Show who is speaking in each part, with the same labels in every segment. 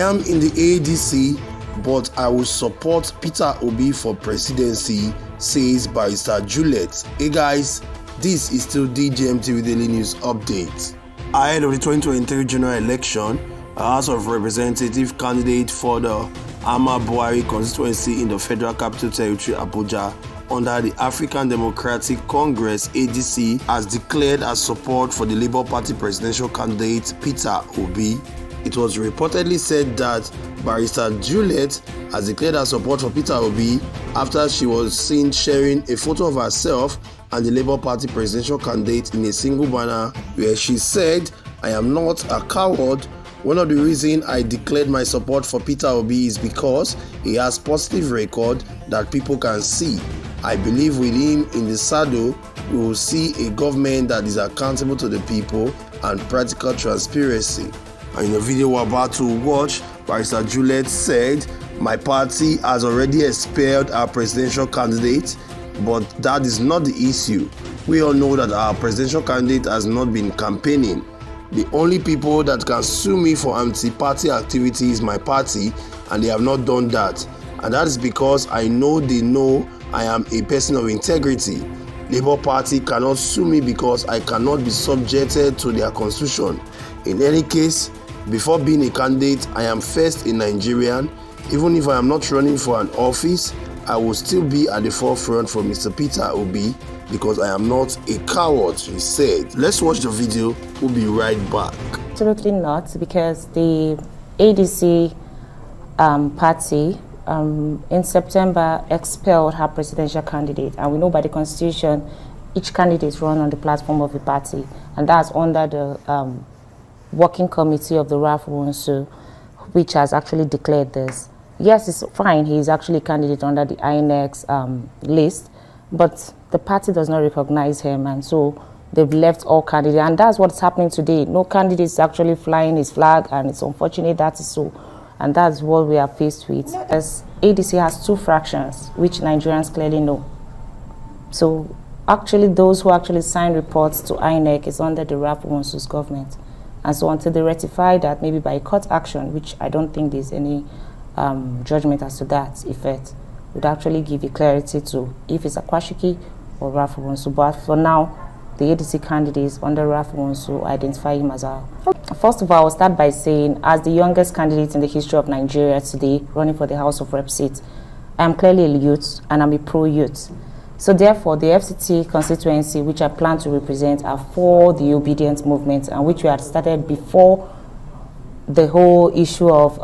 Speaker 1: am in the ADC, but I will support Peter Obi for presidency, says Barrister Juliet. Hey guys, this is still DGMTV Daily News Update. Ahead of the 2023 general election, a House of Representatives candidate for the Ama-Buhari constituency in the Federal Capital Territory, Abuja, under the African Democratic Congress (ADC) has declared her support for the Labour Party presidential candidate Peter Obi. It was reportedly said that Barrister Juliet has declared her support for Peter Obi after she was seen sharing a photo of herself and the Labour Party presidential candidate in a single banner where she said, "I am not a coward. One of the reasons I declared my support for Peter Obi is because he has positive record that people can see. I believe with him in the saddle, we will see a government that is accountable to the people and practical transparency." And in the video we're about to watch, Barrister Juliet said, "My party has already expelled our presidential candidate, but that is not the issue. We all know that our presidential candidate has not been campaigning. The only people that can sue me for anti-party activity is my party, and they have not done that. And that is because I know they know I am a person of integrity. Labour Party cannot sue me because I cannot be subjected to their constitution. In any case, before being a candidate, I am first a Nigerian. Even if I am not running for an office, I will still be at the forefront for Mr. Peter Obi because I am not a coward," he said. Let's watch the video. We'll be right back.
Speaker 2: Absolutely not, because the ADC party in September expelled her presidential candidate, and we know by the constitution each candidate run on the platform of the party, and that's under the working committee of the RAF Wonsu, which has actually declared this. Yes, it's fine, he is actually a candidate under the INEX list, but the party does not recognize him, and so they've left all candidates, and that's what's happening today. No candidate is actually flying his flag, and it's unfortunate that is so, and that's what we are faced with. As ADC has two fractions, which Nigerians clearly know. So actually those who actually sign reports to INEC is under the RAF Wonsu's government. And so until they rectify that, maybe by court action, which I don't think there's any judgment as to that effect, would actually give you clarity to if it's Akwashiki or RAF Wonsu. But for now, the ADC candidates under RAF Wonsu identify him as a... First of all, I'll start by saying, as the youngest candidate in the history of Nigeria today, running for the House of Rep seat, I am clearly a youth and I'm a pro-youth. So therefore, the FCT constituency, which I plan to represent, are for the obedient movement, and which we had started before the whole issue of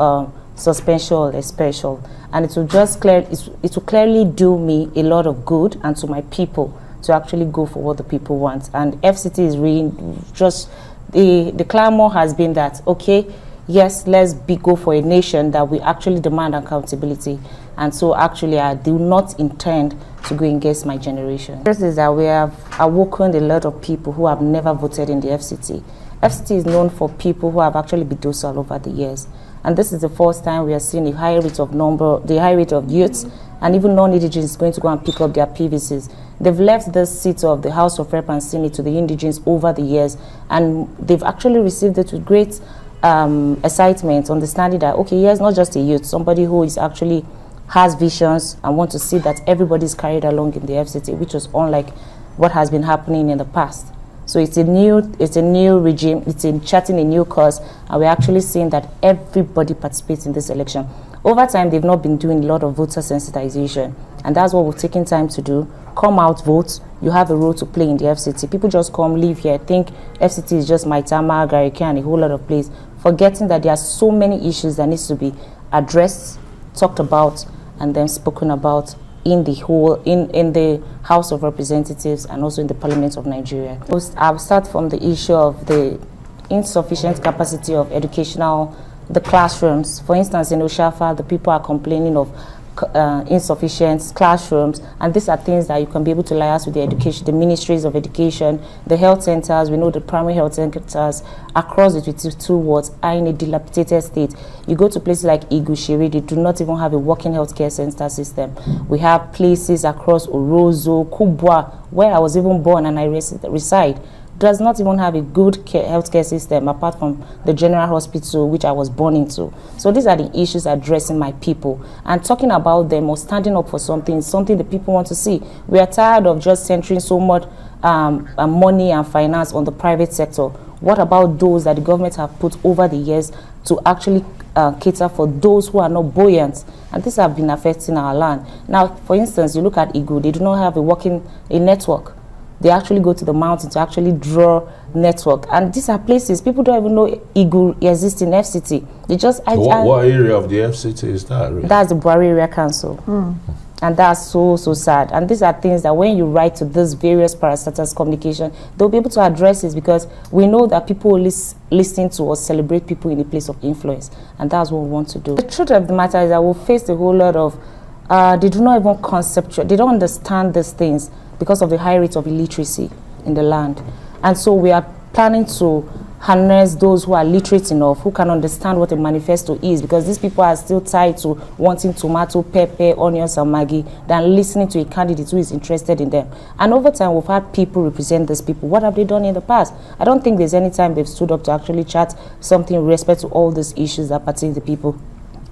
Speaker 2: suspension or expulsion. And it will clearly do me a lot of good and to my people to actually go for what the people want. And FCT is really just, the clamor has been that, okay, yes, let's go for a nation that we actually demand accountability. And so actually I do not intend to go against my generation. First is that we have awoken a lot of people who have never voted in the FCT. FCT is known for people who have actually been docile over the years. And this is the first time we are seeing a high rate of youths and even non-indigenous going to go and pick up their PVCs. They've left the seat of the House of Rep and Senate to the indigenous over the years, and they've actually received it with great excitement, understanding that, okay, here's not just a youth, somebody who is actually has visions and want to see that everybody is carried along in the FCT, which was unlike what has been happening in the past. So it's a new regime, it's in charting a new course, and we're actually seeing that everybody participates in this election. Over time, they've not been doing a lot of voter sensitization, and that's what we've taken time to do. Come out, vote. You have a role to play in the FCT. People just come, live here, think FCT is just Maitama, Gariki, and a whole lot of place, forgetting that there are so many issues that needs to be addressed, talked about, and then spoken about in the House of Representatives and also in the Parliament of Nigeria. I'll start from the issue of the insufficient capacity of the classrooms. For instance, in Oshafa, the people are complaining of insufficient classrooms, and these are things that you can be able to liaise with the ministries of education, the health centers. We know the primary health centers across the 22 wards are in a dilapidated state. You go to places like Igushiri, they do not even have a working healthcare center system. We have places across Orozo, Kubwa, where I was even born and I reside. does not even have a good healthcare system apart from the general hospital which I was born into. So these are the issues addressing my people, and talking about them or standing up for something is something the people want to see. We are tired of just centering so much money and finance on the private sector. What about those that the government have put over the years to actually cater for those who are not buoyant? And these have been affecting our land. Now, for instance, you look at Igbo, they do not have a network. They actually go to the mountain to actually draw network. And these are places, people don't even know Igbo exists in FCT. They just...
Speaker 3: What area of the FCT is that? Really?
Speaker 2: That's the Buhari Area Council. And that's so sad. And these are things that when you write to these various parastatals communication, they'll be able to address this, because we know that people will listen to or celebrate people in a place of influence. And that's what we want to do. The truth of the matter is that we'll face a whole lot of, they do not even conceptualize, they don't understand these things because of the high rate of illiteracy in the land. And so we are planning to harness those who are literate enough, who can understand what a manifesto is, because these people are still tied to wanting tomato, pepper, onions, and Maggi than listening to a candidate who is interested in them. And over time, we've had people represent these people. What have they done in the past? I don't think there's any time they've stood up to actually chat something with respect to all these issues that pertain to the people.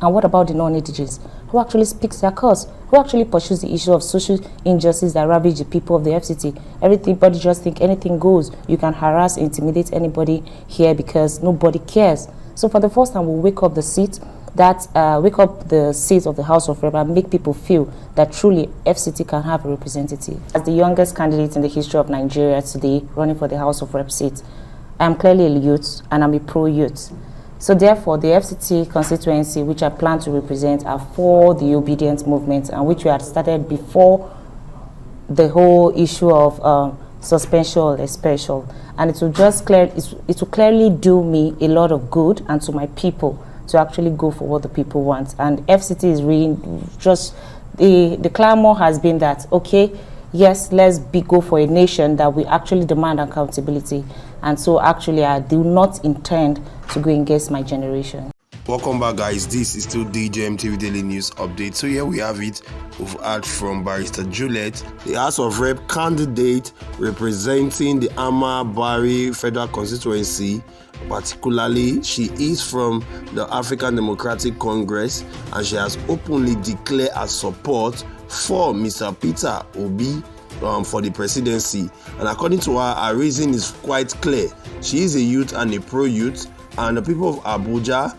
Speaker 2: And what about the non-indigenous, who actually speaks their cause, who actually pursues the issue of social injustice that ravage the people of the FCT? Everybody just think anything goes. You can harass, intimidate anybody here because nobody cares. So for the first time, we'll wake up the seat of the House of Rep and make people feel that truly FCT can have a representative. As the youngest candidate in the history of Nigeria today, running for the House of Rep seat, I'm clearly a youth and I'm a pro-youth. So therefore, the FCT constituency, which I plan to represent, are for the obedient movement, and which we had started before the whole issue of suspension or expulsion. And it will clearly do me a lot of good and to my people to actually go for what the people want. And FCT is really just, the clamor has been that, okay, yes, let's go for a nation that we actually demand accountability. And so actually I do not intend to go against my generation.
Speaker 1: Welcome back, guys. This is still DJMTV Daily News Update. So here we have it. We've heard from Barrister Juliet, the House of Rep candidate representing the Ama-Bari Federal Constituency. Particularly, she is from the African Democratic Congress, and she has openly declared her support for Mr. Peter Obi for the presidency. And according to her, her reason is quite clear. She is a youth and a pro-youth, and the people of Abuja,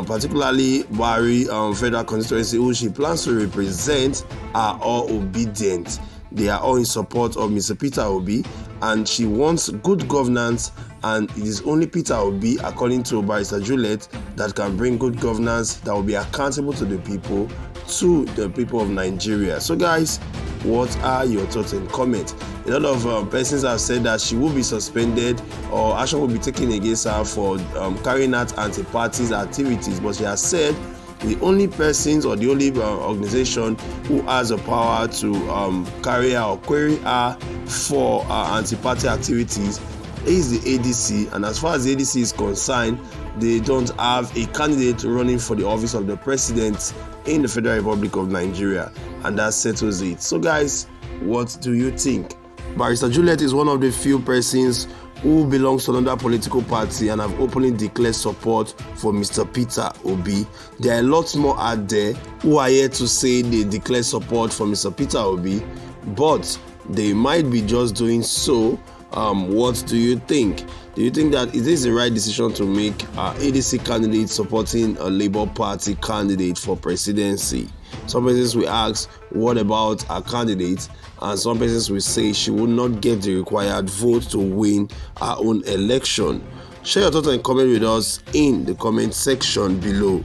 Speaker 1: particularly Bari Federal Constituency, who she plans to represent, are all obedient. They are all in support of Mr. Peter Obi, and she wants good governance, and it is only Peter Obi, according to Barrister Juliet, that can bring good governance that will be accountable to the people of Nigeria. So guys, what are your thoughts and comments? A lot of persons have said that she will be suspended or action will be taken against her for carrying out anti-party activities, but she has said the only persons or the only organization who has the power to carry her or query her for anti-party activities is the ADC. And as far as the ADC is concerned, they don't have a candidate running for the office of the president in the Federal Republic of Nigeria, and that settles it. So guys, what do you think? Barrister Juliet is one of the few persons who belongs to another political party and have openly declared support for Mr. Peter Obi. There are lots more out there who are here to say they declare support for Mr. Peter Obi, but they might be just doing so. What do you think? Do you think that it is the right decision to make ADC candidate supporting a Labour Party candidate for presidency? Some persons will ask, what about a candidate? And some persons will say she will not get the required vote to win her own election. Share your thoughts and comment with us in the comment section below.